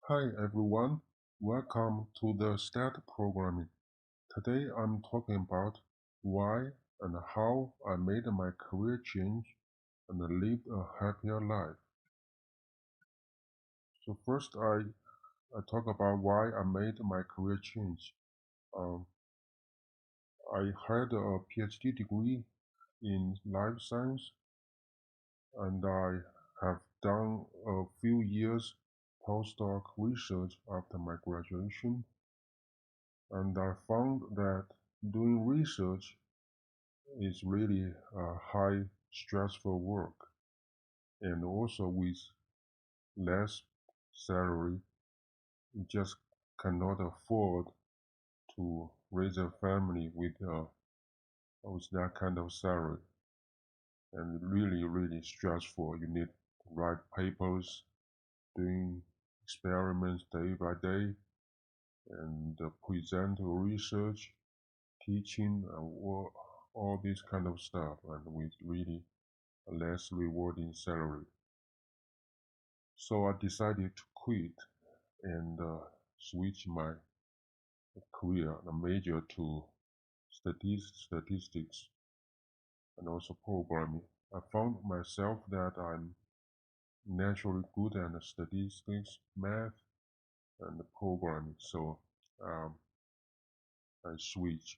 Hi everyone, welcome to the Stat Programming. Today I'm talking about why and how I made my career change and lived a happier life. So first I talk about why I made my career change. Um, I had a PhD degree in life science and I have done a few years postdoc research after my graduation, and I found that doing research is really a high stressful work, and also with less salary you just cannot afford to raise a family with that kind of salary, and really stressful. You need to write papers, doing experiments day by day, and present research, teaching, all this kind of stuff, and with really a less rewarding salary. So I decided to quit and switch my career, the major to statistics and also programming. I found myself that I'm naturally good at statistics, math, and programming. So um, I switched.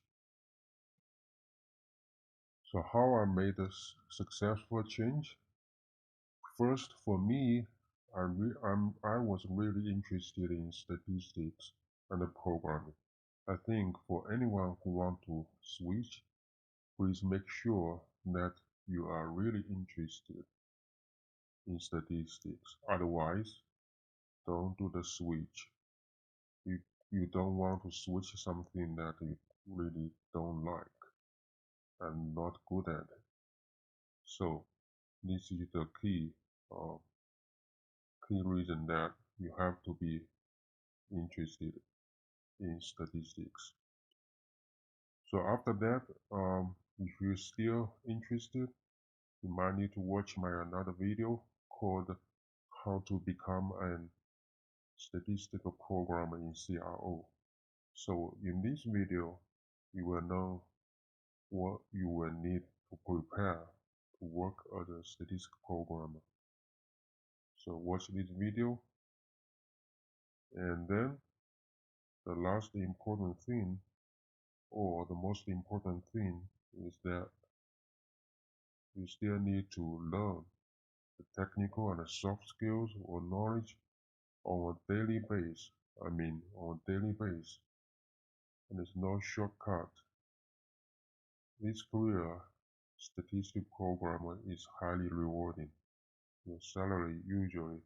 So how I made a successful change? First, for me, I was really interested in statistics and programming. I think for anyone who want to switch, please make sure that you are really interested in statistics. Otherwise, don't do the switch. You, you don't want to switch something that you really don't like and not good at it. So this is the uh, key reason that you have to be interested in statistics. So after that, if you're still interested, you might need to watch my another video called How to Become a Statistical Programmer in CRO. So in this video, you will know what you will need to prepare to work as a statistical programmer. So watch this video, and then the last important thing, or the most important thing, is that you still need to learn the technical and the soft skills or knowledge on a daily basis. On a daily basis, and there's no shortcut. This career, statistical programmer, is highly rewarding. Your salary usually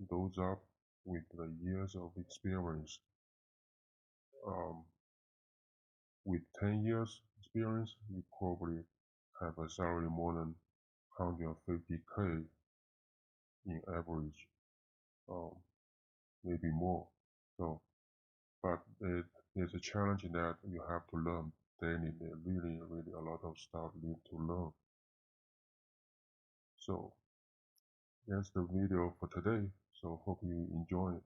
goes up with the years of experience. Um, with 10 years experience, you probably have a salary more than 150K in average, um, maybe more. So, but there's a challenge in that you have to learn daily. There really a lot of stuff you need to learn. So that's the video for today. So hope you enjoy it.